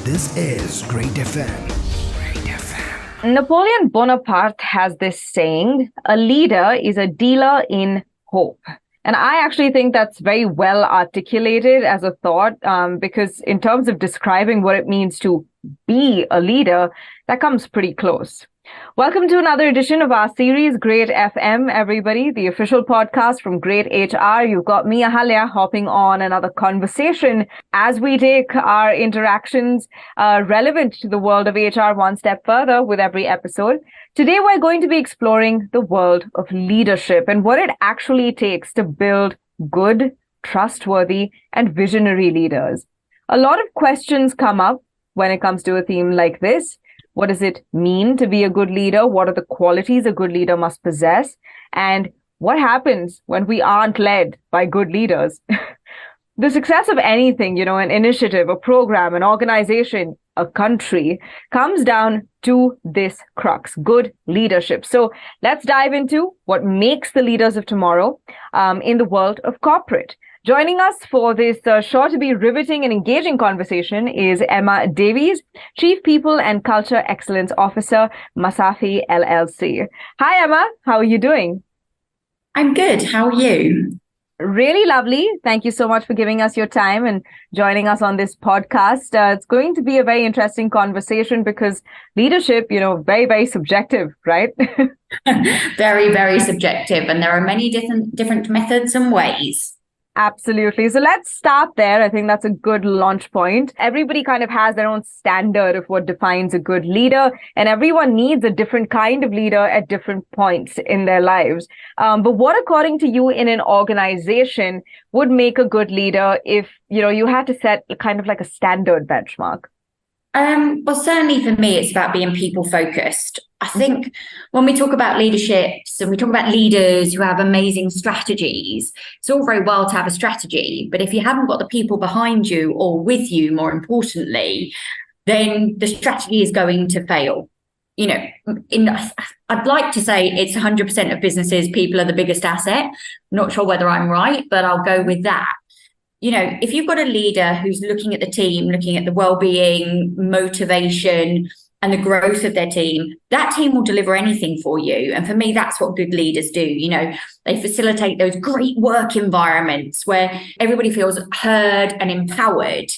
This is Great FM. Napoleon Bonaparte has this saying, a leader is a dealer in hope. And I actually think that's very well articulated as a thought, because in terms of describing what it means to be a leader, that comes pretty close. Welcome to another edition of our series, Great FM, everybody, the official podcast from greytHR. You've got me, Ahalya, hopping on another conversation as we take our interactions relevant to the world of HR one step further with every episode. Today, we're going to be exploring the world of leadership and what it actually takes to build good, trustworthy, and visionary leaders. A lot of questions come up when it comes to a theme like this. What does it mean to be a good leader? What are the qualities a good leader must possess? And what happens when we aren't led by good leaders? The success of anything, an initiative, a program, an organization, a country, comes down to this crux, good leadership. So let's dive into what makes the leaders of tomorrow in the world of corporate. Joining us for this sure to be riveting and engaging conversation is Emma Davies, Chief People and Culture Excellence Officer, Masafi LLC. Hi, Emma. How are you doing? I'm good. How are you? Really lovely. Thank you so much for giving us your time and joining us on this podcast. It's going to be a very interesting conversation because leadership, very, very subjective, right? Very, very subjective. And there are many different methods and ways. Absolutely. So let's start there. I think that's a good launch point. Everybody kind of has their own standard of what defines a good leader, and everyone needs a different kind of leader at different points in their lives. But what, according to you, in an organization would make a good leader if, you had to set kind of like a standard benchmark? Well, certainly for me, it's about being people focused. I think when we talk about leaderships and we talk about leaders who have amazing strategies, it's all very well to have a strategy, but if you haven't got the people behind you or with you, more importantly, then the strategy is going to fail. I'd like to say it's 100% of businesses, people are the biggest asset. Not sure whether I'm right, but I'll go with that. If you've got a leader who's looking at the team, looking at the well-being, motivation, and the growth of their team, that team will deliver anything for you. And for me, that's what good leaders do. They facilitate those great work environments where everybody feels heard and empowered.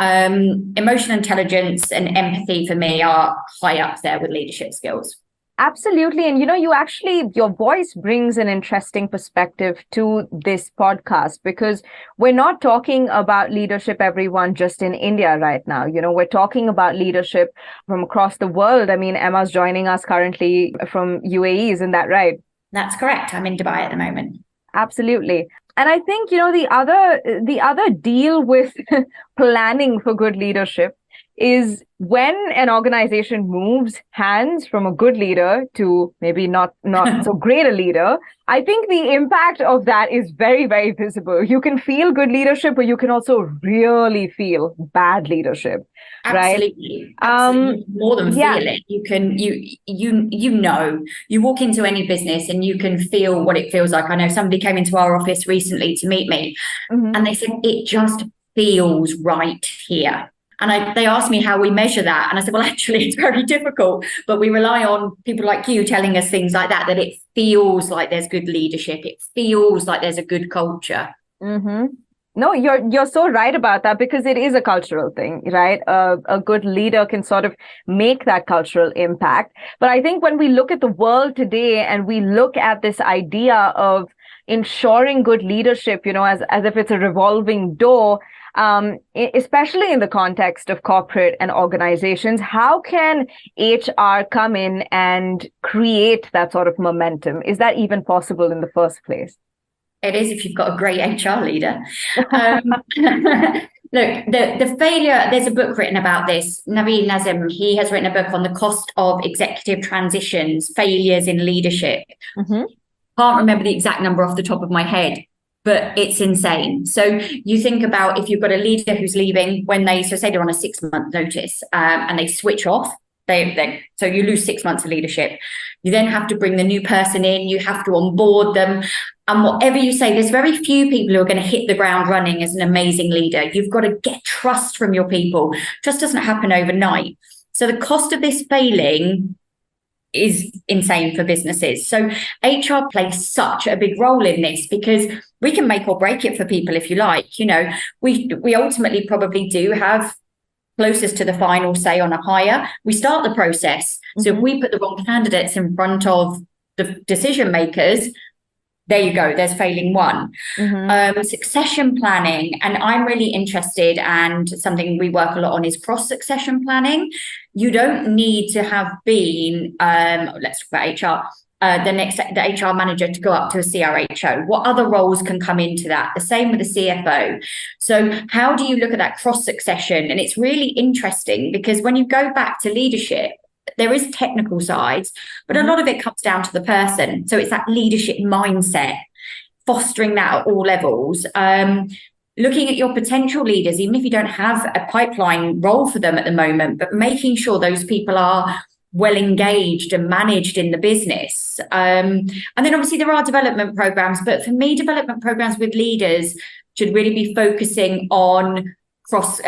Emotional intelligence and empathy for me are high up there with leadership skills. Absolutely. And, your voice brings an interesting perspective to this podcast because we're not talking about leadership, everyone, just in India right now. We're talking about leadership from across the world. I mean, Emma's joining us currently from UAE. Isn't that right? That's correct. I'm in Dubai at the moment. Absolutely. And I think, the other deal with planning for good leadership is when an organization moves hands from a good leader to maybe not so great a leader, I think the impact of that is very, very visible. You can feel good leadership, but you can also really feel bad leadership. Absolutely. Right? Absolutely. More than feel it. You can, you walk into any business and you can feel what it feels like. I know somebody came into our office recently to meet me and they said, it just feels right here. And they asked me how we measure that. And I said, well, actually, it's very difficult. But we rely on people like you telling us things like that it feels like there's good leadership. It feels like there's a good culture. Mm-hmm. No, you're so right about that because it is a cultural thing, right? A good leader can sort of make that cultural impact. But I think when we look at the world today and we look at this idea of ensuring good leadership, as if it's a revolving door, especially in the context of corporate and organizations, how can HR come in and create that sort of momentum? Is that even possible in the first place? It is if you've got a great HR leader. Look, the failure, there's a book written about this. Naveen Nazim, he has written a book on the cost of executive transitions, failures in leadership. Can't remember the exact number off the top of my head, but it's insane. So you think about if you've got a leader who's leaving when say they're on a 6-month notice and they switch off, So you lose 6 months of leadership. You then have to bring the new person in. You have to onboard them. And whatever you say, there's very few people who are going to hit the ground running as an amazing leader. You've got to get trust from your people. Trust doesn't happen overnight. So the cost of this failing is insane for businesses. So HR plays such a big role in this, because we can make or break it for people if you like. You know, we ultimately probably do have closest to the final say on a hire. We start the process. So if we put the wrong candidates in front of the decision makers, there you go, there's failing one. Succession planning, and I'm really interested, and something we work a lot on is cross succession planning. You don't need to have been, let's talk about HR, the HR manager to go up to a CRHO. What other roles can come into that? The same with the CFO. So how do you look at that cross succession? And it's really interesting, because when you go back to leadership, there is technical sides, but a lot of it comes down to the person. So it's that leadership mindset, fostering that at all levels. Looking at your potential leaders, even if you don't have a pipeline role for them at the moment, but making sure those people are well engaged and managed in the business. And then obviously there are development programs, but for me, development programs with leaders should really be focusing on cross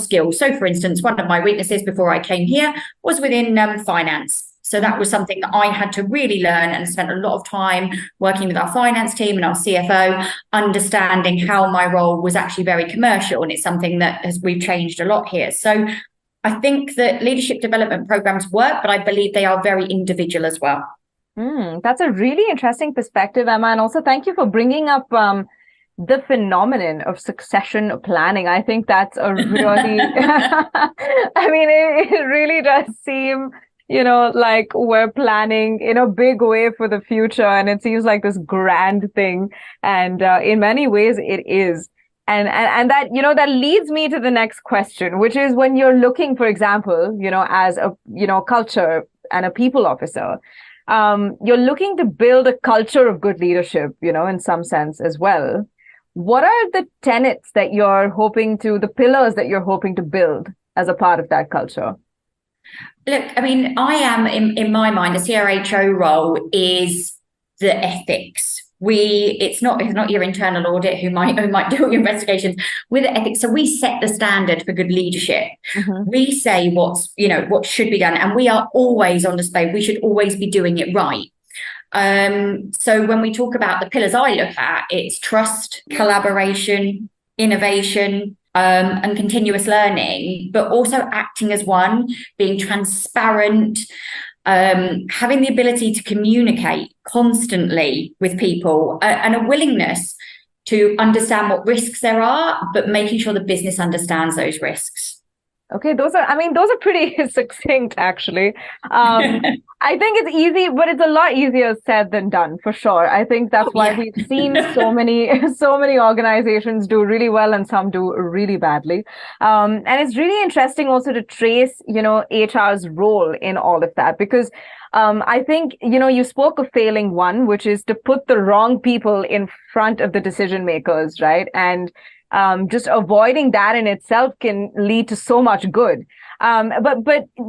skills. So for instance, one of my weaknesses before I came here was within finance. So that was something that I had to really learn, and spent a lot of time working with our finance team and our CFO, understanding how my role was actually very commercial. And it's something that we've changed a lot here. So I think that leadership development programs work, but I believe they are very individual as well. That's a really interesting perspective, Emma. And also thank you for bringing up the phenomenon of succession planning. I think that's a really, I mean, it really does seem, like we're planning in a big way for the future. And it seems like this grand thing. And in many ways it is. And that, that leads me to the next question, which is when you're looking, for example, as a, culture and a people officer, you're looking to build a culture of good leadership, in some sense as well. What are the tenets that the pillars that you're hoping to build as a part of that culture? Look, I mean, I am, in my mind, the CRHO role is the ethics. It's not your internal audit who might do your investigations. With the ethics, so we set the standard for good leadership. We say what should be done, and we are always on display. We should always be doing it right. So when we talk about the pillars I look at, it's trust, collaboration, innovation, and continuous learning, but also acting as one, being transparent, having the ability to communicate constantly with people, and a willingness to understand what risks there are, but making sure the business understands those risks. Okay, those are pretty succinct, actually. I think it's easy, but it's a lot easier said than done, for sure. I think that's why we've seen so many organizations do really well and some do really badly. And it's really interesting also to trace, HR's role in all of that, because I think, you spoke of failing one, which is to put the wrong people in front of the decision makers, right? And just avoiding that in itself can lead to so much good. But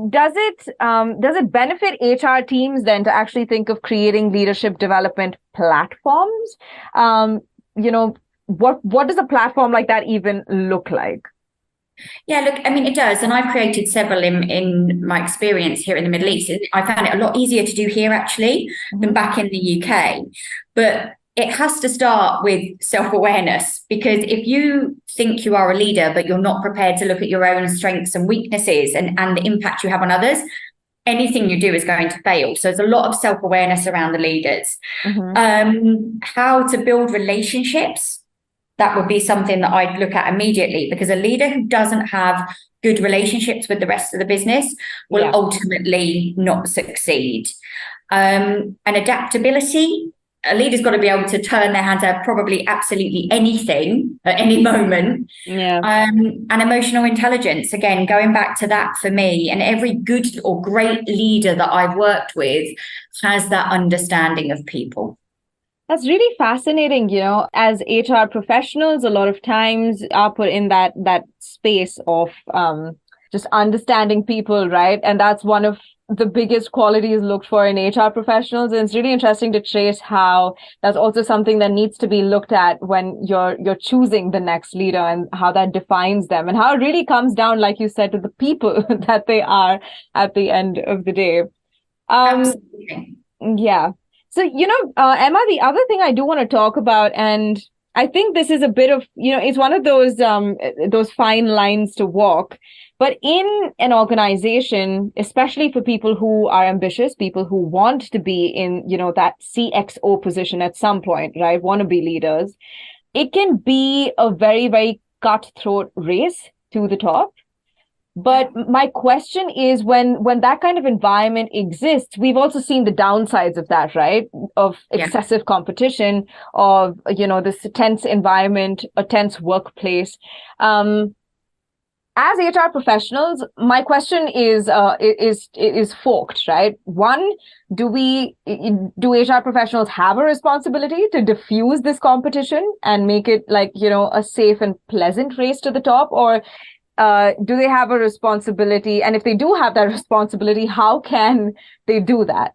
does it benefit HR teams then to actually think of creating leadership development platforms? What does a platform like that even look like? Yeah, look, I mean, it does. And I've created several in my experience here in the Middle East. I found it a lot easier to do here, actually, than back in the UK. But it has to start with self-awareness, because if you think you are a leader, but you're not prepared to look at your own strengths and weaknesses and the impact you have on others, anything you do is going to fail. So there's a lot of self-awareness around the leaders. How to build relationships, that would be something that I'd look at immediately, because a leader who doesn't have good relationships with the rest of the business will ultimately not succeed. And adaptability, a leader's got to be able to turn their hand to probably absolutely anything at any moment. And emotional intelligence, again, going back to that for me, and every good or great leader that I've worked with has that understanding of people. That's really fascinating. As HR professionals, a lot of times are put in that space of just understanding people, right? And that's one of the biggest qualities looked for in HR professionals. And it's really interesting to trace how that's also something that needs to be looked at when you're choosing the next leader, and how that defines them, and how it really comes down, like you said, to the people that they are at the end of the day. Absolutely. Yeah. So, Emma, the other thing I do want to talk about, and I think this is a bit of, it's one of those fine lines to walk. But in an organization, especially for people who are ambitious, people who want to be in, that CXO position at some point, right? Want to be leaders, it can be a very, very cutthroat race to the top. But my question is, when that kind of environment exists, we've also seen the downsides of that, right? Of excessive competition, of, this tense environment, a tense workplace. As HR professionals, my question is forked, right? One, do HR professionals have a responsibility to diffuse this competition and make it like, a safe and pleasant race to the top? Or do they have a responsibility? And if they do have that responsibility, how can they do that?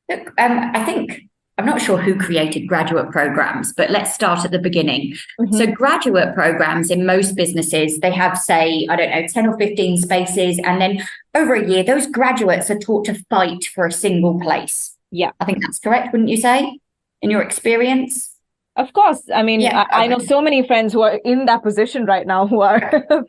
Look, I think, I'm not sure who created graduate programs, but let's start at the beginning. Mm-hmm. So graduate programs in most businesses, they have, say, 10 or 15 spaces. And then over a year, those graduates are taught to fight for a single place. Yeah. I think that's correct, wouldn't you say, in your experience? Of course. I mean, I know so many friends who are in that position right now who are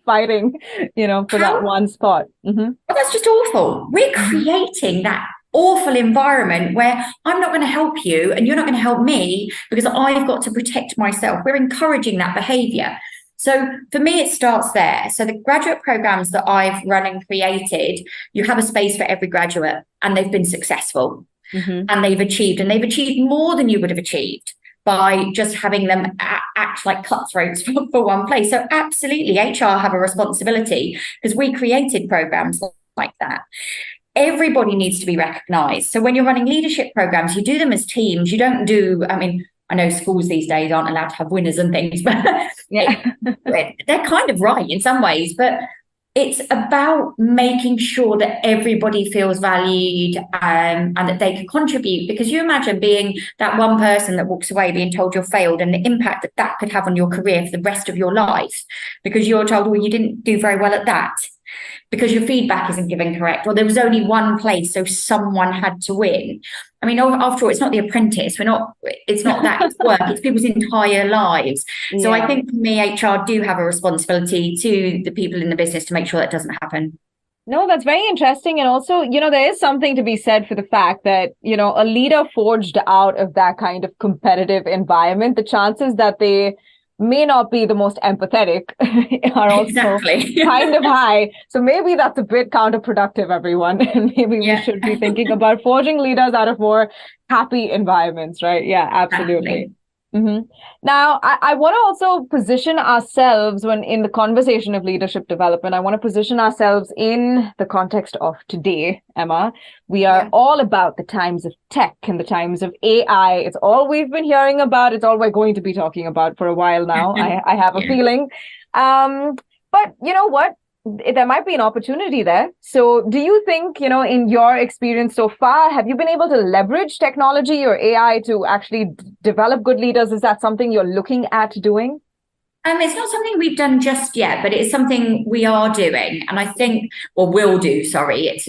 fighting, for that one spot. Mm-hmm. Well, that's just awful. We're creating that awful environment where I'm not going to help you and you're not going to help me because I've got to protect myself. We're encouraging that behavior. So for me, it starts there. So the graduate programs that I've run and created, you have a space for every graduate, and they've been successful. Mm-hmm. And they've achieved more than you would have achieved by just having them act like cutthroats for one place. So absolutely, HR have a responsibility because we created programs like that. Everybody needs to be recognized. So when you're running leadership programs, you do them as teams. You don't do, I know schools these days aren't allowed to have winners and things, but they're kind of right in some ways. But it's about making sure that everybody feels valued and that they can contribute. Because you imagine being that one person that walks away being told you're failed, and the impact that could have on your career for the rest of your life, because you're told, well, you didn't do very well at that, because your feedback isn't given correct, or there was only one place, so someone had to win. I mean, after all, it's not The Apprentice. It's not that, it's work, it's people's entire lives. Yeah. So I think for me, HR do have a responsibility to the people in the business to make sure that doesn't happen. No, that's very interesting. And also, there is something to be said for the fact that, a leader forged out of that kind of competitive environment, the chances that they may not be the most empathetic are also kind of high. So maybe that's a bit counterproductive, everyone. And maybe we should be thinking about forging leaders out of more happy environments, right? Yeah, absolutely. Exactly. Mm-hmm. Now, I want to also position ourselves when in the conversation of leadership development, I want to position ourselves in the context of today, Emma. We are all about the times of tech and the times of AI. It's all we've been hearing about. It's all we're going to be talking about for a while now. I have a feeling. But you know what? There might be an opportunity there. So do you think, in your experience so far, have you been able to leverage technology or AI to actually develop good leaders? Is that something you're looking at doing? It's not something we've done just yet, but it's something we are doing, and I think, or will do. Sorry, it's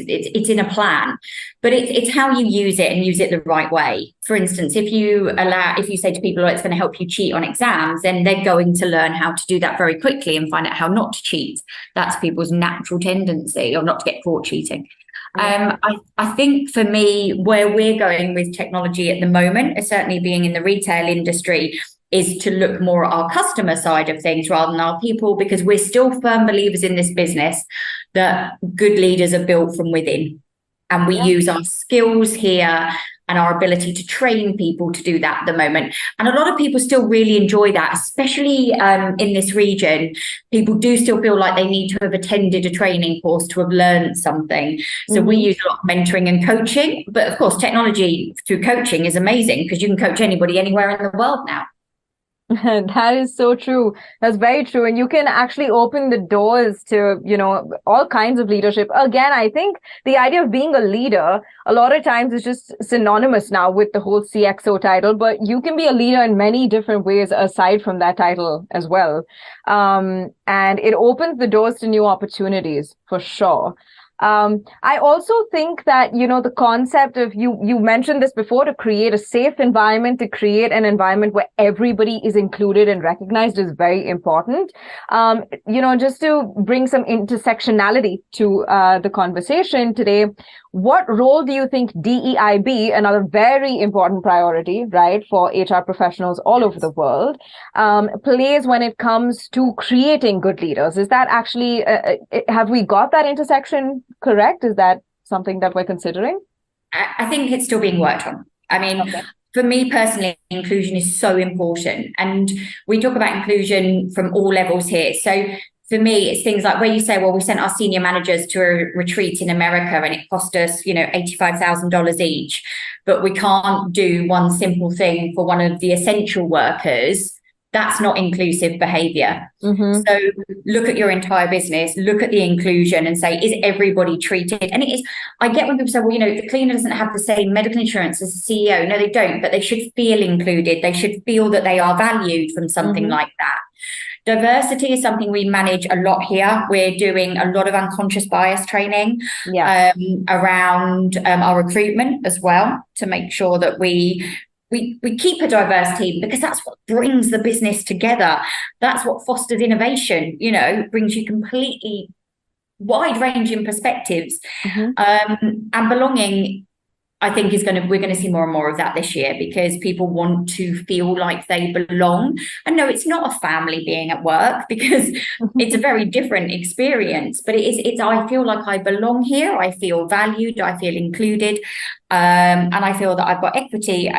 in a plan, but it's how you use it and use it the right way. For instance, if you say to people, "Oh, it's going to help you cheat on exams," then they're going to learn how to do that very quickly and find out how not to cheat. That's people's natural tendency, or not to get caught cheating. I think for me, where we're going with technology at the moment, certainly being in the retail industry, is to look more at our customer side of things rather than our people, because we're still firm believers in this business that good leaders are built from within. And we use our skills here and our ability to train people to do that at the moment. And a lot of people still really enjoy that, especially in this region. People do still feel like they need to have attended a training course to have learned something. So we use a lot of mentoring and coaching. But of course, technology through coaching is amazing because you can coach anybody anywhere in the world now. That is so true. That's very true. And you can actually open the doors to, all kinds of leadership. Again, I think the idea of being a leader, a lot of times is just synonymous now with the whole CXO title, but you can be a leader in many different ways aside from that title as well. And it opens the doors to new opportunities for sure. I also think that, the concept of you mentioned this before, to create a safe environment, to create an environment where everybody is included and recognized is very important. Just to bring some intersectionality to the conversation today, what role do you think DEIB, another very important priority, right, for HR professionals all over the world, plays when it comes to creating good leaders? Is that actually, have we got that intersection correct? Is that something that we're considering? I think it's still being worked on. I mean, okay. For me personally, inclusion is so important. And we talk about inclusion from all levels here. So for me, it's things like where you say, well, we sent our senior managers to a retreat in America and it cost us, $85,000 each, but we can't do one simple thing for one of the essential workers. That's not inclusive behavior. Mm-hmm. So look at your entire business, look at the inclusion and say, is everybody treated? And it is, I get when people say, well, the cleaner doesn't have the same medical insurance as the CEO. No, they don't, but they should feel included. They should feel that they are valued from something mm-hmm. like that. Diversity is something we manage a lot here. We're doing a lot of unconscious bias training around our recruitment as well, to make sure that we keep a diverse team, because that's what brings the business together. That's what fosters innovation, brings you completely wide-ranging perspectives. Mm-hmm. And belonging, I think, we're going to see more and more of that this year, because people want to feel like they belong. And no, it's not a family being at work, because it's a very different experience, but it's I feel like I belong here. I feel valued. I feel included. And I feel that I've got equity.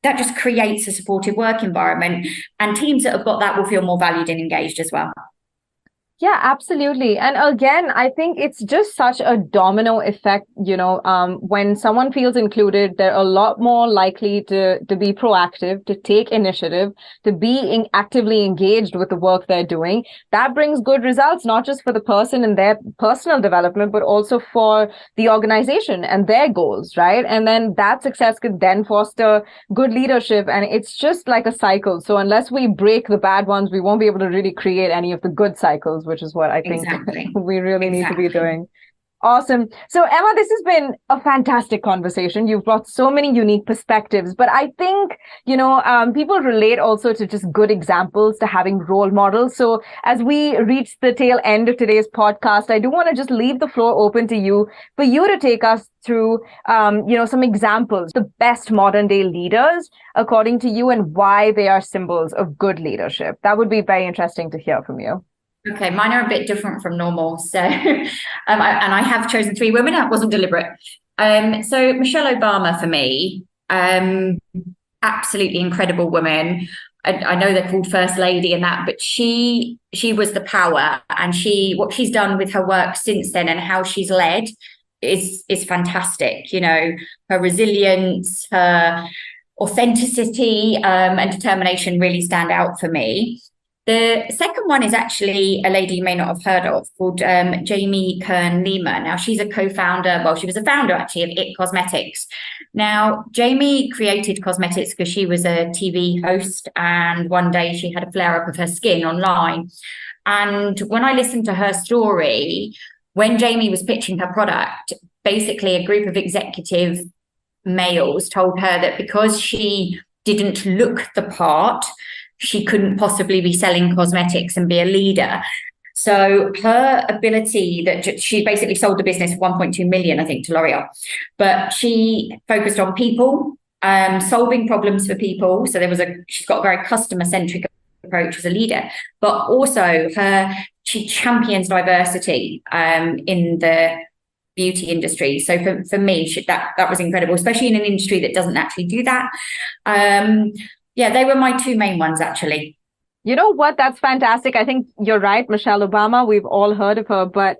That just creates a supportive work environment, and teams that have got that will feel more valued and engaged as well. Yeah, absolutely. And again, I think it's just such a domino effect, when someone feels included, they're a lot more likely to be proactive, to take initiative, to be actively engaged with the work they're doing. That brings good results, not just for the person and their personal development, but also for the organization and their goals, right? And then that success could then foster good leadership. And it's just like a cycle. So unless we break the bad ones, we won't be able to really create any of the good cycles, which is what I think we really need to be doing. Awesome. So Emma, this has been a fantastic conversation. You've brought so many unique perspectives, but I think, people relate also to just good examples, to having role models. So as we reach the tail end of today's podcast, I do want to just leave the floor open to you for you to take us through, some examples, the best modern day leaders, according to you, and why they are symbols of good leadership. That would be very interesting to hear from you. Okay, mine are a bit different from normal. So, I have chosen 3 women. That wasn't deliberate. So Michelle Obama for me, absolutely incredible woman. I know they're called First Lady and that, but she was the power, and what she's done with her work since then and how she's led is fantastic. Her resilience, her authenticity, and determination really stand out for me. The second one is actually a lady you may not have heard of, called Jamie Kern-Lima. Now, she's a co-founder. Well, she was a founder, actually, of IT Cosmetics. Now, Jamie created cosmetics because she was a TV host, and one day she had a flare-up of her skin online. And when I listened to her story, when Jamie was pitching her product, basically a group of executive males told her that because she didn't look the part, she couldn't possibly be selling cosmetics and be a leader. So her ability, that she basically sold the business for 1.2 million, I think, to L'Oreal, but she focused on people, solving problems for people. So she's got a very customer centric approach as a leader, but also she champions diversity in the beauty industry. So for me, that was incredible, especially in an industry that doesn't actually do that. Yeah, they were my 2 main ones, actually. You know what? That's fantastic. I think you're right. Michelle Obama, we've all heard of her, but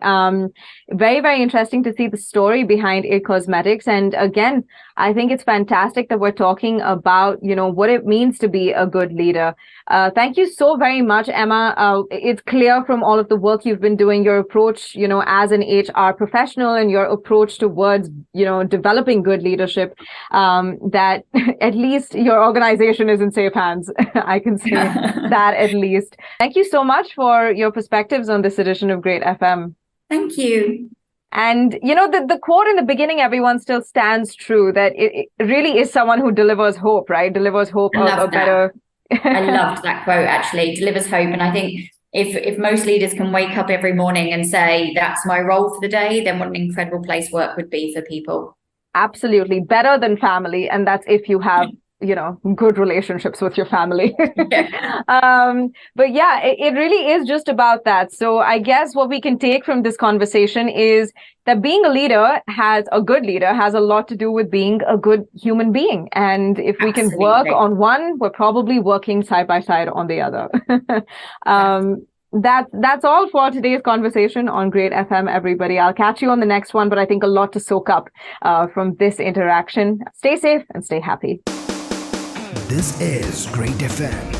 very, very interesting to see the story behind It Cosmetics. And again, I think it's fantastic that we're talking about, what it means to be a good leader. Thank you so very much, Emma. It's clear from all of the work you've been doing, your approach, as an HR professional and your approach towards, developing good leadership, that at least your organization is in safe hands. I can say that at least. Thank you so much for your perspectives on this edition of Great FM. Thank you. And, the quote in the beginning, everyone still stands true, that it really is someone who delivers hope, right? Delivers hope of a better... I loved that quote, actually. Delivers hope. And I think if most leaders can wake up every morning and say, that's my role for the day, then what an incredible place work would be for people. Absolutely. Better than family. And that's if you have good relationships with your family. But yeah, it really is just about that. So I guess what we can take from this conversation is that being a leader, a good leader, has a lot to do with being a good human being. And if we can work on one, we're probably working side by side on the other. That's all for today's conversation on Great FM, everybody. I'll catch you on the next one, but I think a lot to soak up from this interaction. Stay safe and stay happy. This is Great FM.